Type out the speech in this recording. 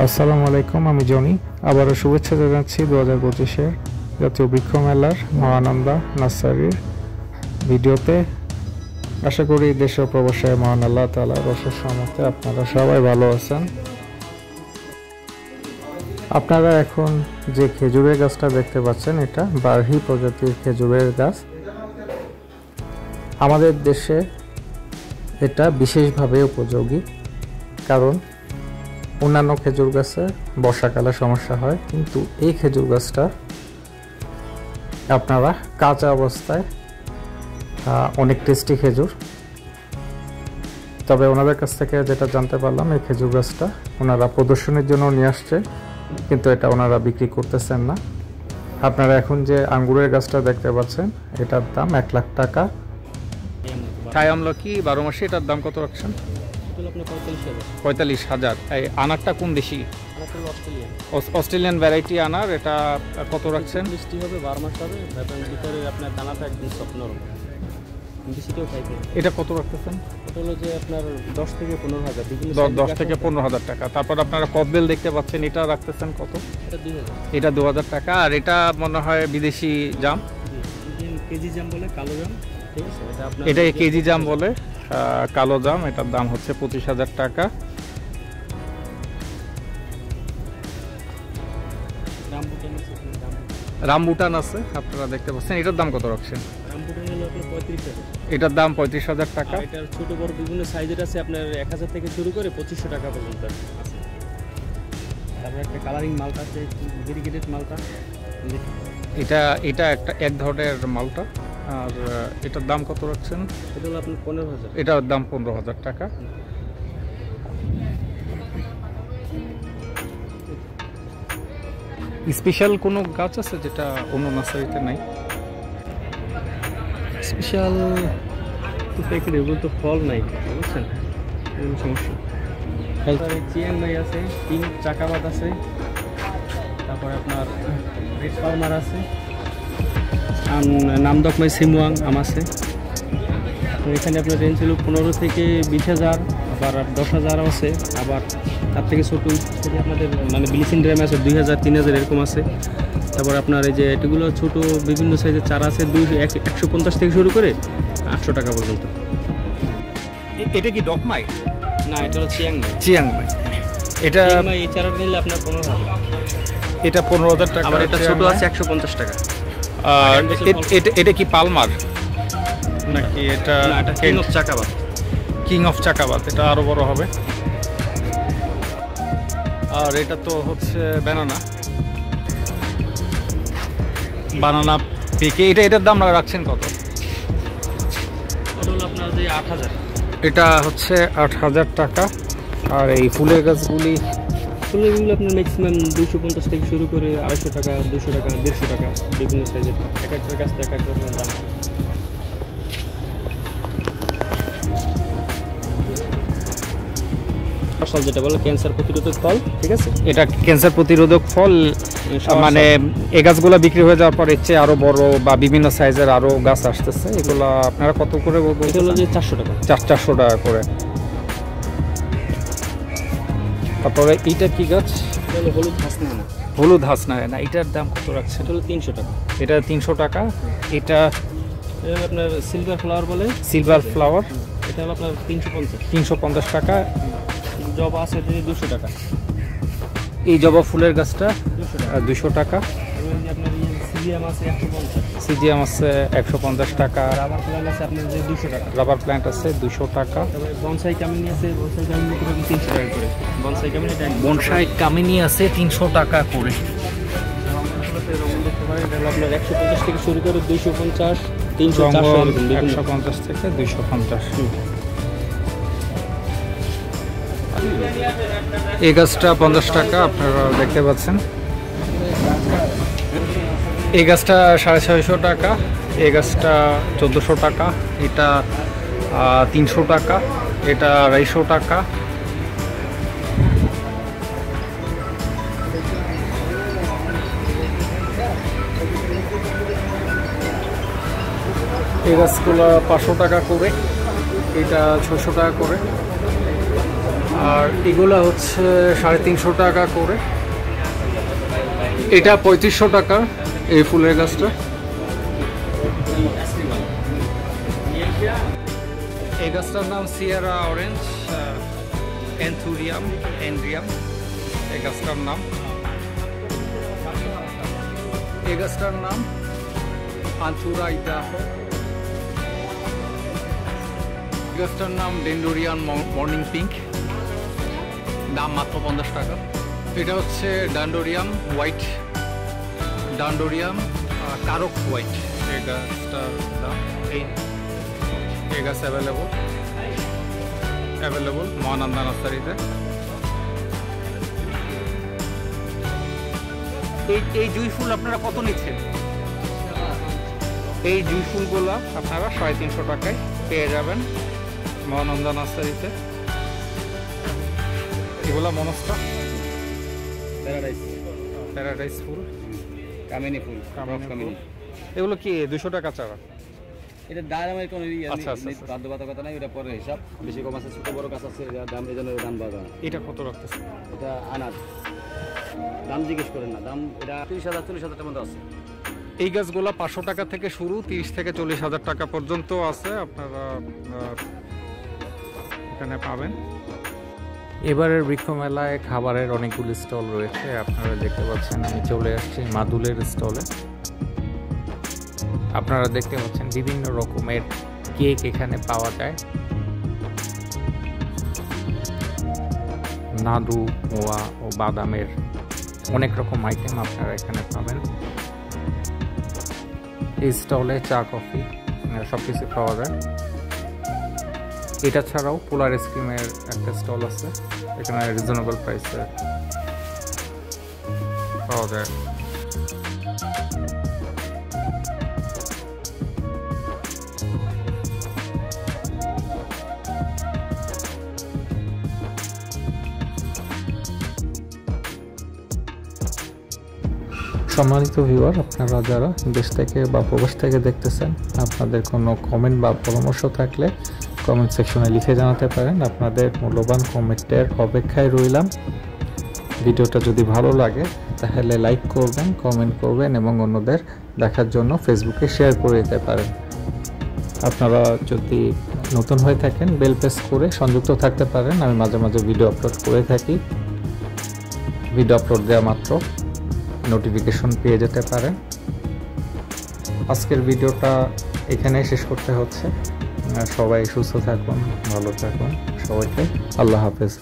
আসসালামু আলাইকুম, আমি জনি। আবারও শুভেচ্ছা জানাচ্ছি 2025-এর জাতীয় বৃক্ষ মেলার মহানন্দা নার্সারির ভিডিওতে। আশা করি দেশ ও প্রবাসে মহান আল্লাহ তাআলার অশেষ রহমতে আপনারা সবাই ভালো আছেন। আপনারা এখন যে খেজুরের গাছটা দেখতে পাচ্ছেন, এটা বারহি প্রজাতির খেজুরের গাছ। আমাদের দেশে এটা বিশেষভাবে উপযোগী, কারণ অন্যান্য খেজুর গাছে বর্ষাকালে সমস্যা হয়, কিন্তু এই খেজুর গাছটা আপনারা কাঁচা অবস্থায় অনেক টেস্টি খেজুর। তবে ওনাদের কাছ থেকে যেটা জানতে পারলাম, এই খেজুর গাছটা ওনারা প্রদর্শনীর জন্য নিয়ে আসছে, কিন্তু এটা ওনারা বিক্রি করতেছেন না। আপনারা এখন যে আঙ্গুরের গাছটা দেখতে পাচ্ছেন, এটার দাম 1 লাখ টাকা। থাই আমলকি 12 মাসে, এটার দাম কত রাখছেন? 45,000। এই আনারটা কোন দেশি? অস্ট্রেলিয়ান ভ্যারাইটি আনার। এটা কত রাখছেন? মিষ্টি হবে, 12 মাস হবে, ভিতরে আপনার দানাটা একদম সফট নরম। মিষ্টিটাও খাইতে। এটা কত রাখতেছেন? এটা হলো যে আপনার 10 থেকে 15,000। 10 থেকে 15,000 টাকা। তারপর আপনারা কদবেল দেখতে পাচ্ছেন, এটা রাখতেছেন কত? এটা 2000। এটা 2000 টাকা। আর এটা মনে হয় বিদেশি জাম, কেজি জাম বলে, কালো জাম। ঠিক আছে, এটা আপনার এটা কেজি জাম বলে, কালো জাম। এটার দাম হচ্ছে 25,000 টাকা। রামবুটান আছে, আপনারা দেখতে পাচ্ছেন। এটার দাম কত রাখছেন? রামবুটান হলো আপনার 35,000। এটার দাম 35,000 টাকা। এটার ছোট বড় বিভিন্ন সাইজের আছে, আপনার 1000 থেকে শুরু করে 2500 টাকা পর্যন্ত আছে। তারপর একটা কালারিং মালটা আছে, ভেরিগেটেড মালটা। এটা এক ধরনের মালটা। আর এটার দাম কত রাখছেন? এটা হলো আপনার 15,000। এটার দাম 15,000 টাকা। স্পেশাল কোনো গাছ আছে যেটা অন্য নার্সারিতে নাই? স্পেশাল তো প্যাকেট, এগুলো তো ফল নাই, বুঝছেন, সমস্যা। তারপরে চিয়াংমাই আছে, 3 চাকাবাদ আছে, তারপরে আপনার রেড ফার্মার আছে, নামদকমাই সিমুয়াং আম আছে। এখানে আপনার রেঞ্জ হলো 15 থেকে 20,000, আবার 10,000 আছে, আবার তার থেকে ছোটো আপনাদের মানে ব্লিচিং ড্রাম আছে 2,000, 3,000 এরকম আছে। তারপর আপনার এই যে এগুলো ছোটো বিভিন্ন সাইজের চারা আছে, 150 থেকে শুরু করে 800 টাকা পর্যন্ত। এটা কি ডকমাই? না, এটা হলো চিয়াংমাই। চিয়াংমাই। এটা এই চারাটা নিলে আপনার 15,000। এটা 15,000 টাকা। আবার এটা ছোটো আছে 150 টাকা। আর এটা কি পালমার নাকি? এটা কিং অফ চাকাবাদ। কিং অফ চাকাবাদ, এটা আরো বড় হবে। আর এটা তো হচ্ছে বানানা পেকে। এটার দাম রাখছেন কত? এটা হলো আপনার যে 8,000। এটা হচ্ছে 8,000 টাকা। আর এই ফুলের গাছগুলি আপনার ম্যাক্সিমাম 250 থেকে শুরু করে 250 টাকা, 200 টাকা, 150 টাকা, বিভিন্ন সাইজের। এক একটা গাছ এক এক রকমের দাম। ফল যেটা বলে ক্যান্সার প্রতিরোধক ফল, ঠিক আছে। এটা ক্যান্সার প্রতিরোধক ফল, মানে এই গাছগুলো বিক্রি হয়ে যাওয়ার পর ইচ্ছে আরো বড় বা বিভিন্ন সাইজের আরো গাছ আসতেছে। এগুলো আপনারা কত করে বলবেন? এটা হলো যে 400 টাকা। 400 টাকা করে। তারপরে এইটা কি গাছ? এটা হলো হলুদ হাসনা। হলুদ হাসনা। না, এটার দাম কত রাখছে? এটা হলো 300 টাকা। এটা 300 টাকা। এটা আপনার সিলভার ফ্লাওয়ার বলে। Silver flower. এটা হলো আপনার 350 টাকা। জবা আছে 200 টাকা। এই জবা ফুলের গাছটা 200 টাকা। আপনার সিজিয়াম আছে 150। সিজিয়াম আছে 150 টাকা। রাবার প্ল্যান্ট আছে আপনার 200 টাকা। রাবার প্ল্যান্ট আছে 200 টাকা। তারপরে বনসাই কামিনী আছে, বনসাই কামিনী 300 টাকা করে। বনসাই কামিনী বনসাই কামিনী আছে 300 টাকা করে। আপনার 150 থেকে শুরু করে 250, 300, 150 থেকে 250। এই গাছটা 50 টাকা, আপনারা দেখতে পাচ্ছেন। এই গাছটা 650 টাকা। এই গাছটা 1400 টাকা। এটা 300 টাকা। এটা 250 টাকা। এই গাছগুলো 500 টাকা করে। এটা 600 টাকা করে। আর এগুলো হচ্ছে 350 টাকা করে। এটা 3500 টাকা এই ফুলের গাছটা। এই গাছটার নাম সিয়েরা অরেঞ্জ এনথুরিয়াম এন্ড্রিয়াম, এই গাছটার নাম। এই গাছটার নাম আন্থুরা ইদাহো। গাছটার নাম ডেন্ডোরিয়ান মর্নিং পিঙ্ক, দাম মাত্র 50 টাকা। এটা হচ্ছে ডান্ডোরিয়াম হোয়াইট, ডান্ডোরিয়াম কারক হোয়াইট। এই গাছটার দাম এই গাছ অ্যাভেলেবল মহানন্দা নার্সারিতে। এই জুঁই ফুল আপনারা কত নিচ্ছেন? এই জুঁই ফুলগুলো আপনারা 350 টাকায় পেয়ে যাবেন মহানন্দা নার্সারিতে। এগুলা মনস্টা প্যারাডাইস ফুল, কামিনী ফুল। এগুলো কি 200 টাকা চারা? এটা দামের কোনো আচ্ছা, বাধ্যবাধকতা নাই, এটা পরে হিসাব। বেশি কম আছে, ছোট বড় গাছ আছে, দাম এই জন্য দাম বাড়া। এটা কত রাখতেছে? এটা আনার দাম জিজ্ঞেস করেন না, দাম এটা 30,000 40,000 মধ্যে আছে। এই গাছগুলো 500 টাকা থেকে শুরু, 30 থেকে 40,000 টাকা পর্যন্ত আছে, আপনারা এখানে পাবেন। এবারের বৃক্ষ মেলায় খাবারের অনেকগুলি স্টল রয়েছে, আপনারা দেখতে পাচ্ছেন। আমি চলে আসছি মাদুলের স্টলে। আপনারা দেখতে পাচ্ছেন বিভিন্ন রকমের কেক এখানে পাওয়া যায়। নাড়ু, মোয়া ও বাদামের অনেক রকম আইটেম আপনারা এখানে পাবেন। এই স্টলে চা, কফি সব কিছু পাওয়া যায়। এটা ছাড়াও পোলার আইসক্রিমের একটা স্টল আছে, এখানে রিজনেবল প্রাইসে পাওয়া যায়। সম্মানিত ভিউয়ার, আপনারা যারা দেশ থেকে বা প্রবাস থেকে দেখতেছেন, আপনাদের কোনো কমেন্ট বা পরামর্শ থাকলে কমেন্ট সেকশনে লিখে জানাতে পারেন। আপনাদের মূল্যবান কমেন্টের অপেক্ষায় রইলাম। ভিডিওটা যদি ভালো লাগে তাহলে লাইক করবেন, কমেন্ট করবেন এবং অন্যদের দেখার জন্য ফেসবুকে শেয়ার করে দিতে পারেন। আপনারা যদি নতুন হয়ে থাকেন বেল প্রেস করে সংযুক্ত থাকতে পারেন। আমি মাঝে মাঝে ভিডিও আপলোড করে থাকি। ভিডিও আপলোড দেওয়া মাত্র নোটিফিকেশন পেয়ে যেতে পারেন। আজকের ভিডিওটা এখানে শেষ করতে হচ্ছে। সবাই সুস্থ থাকুন, ভালো থাকুন। সবাইকে আল্লাহ হাফেজ।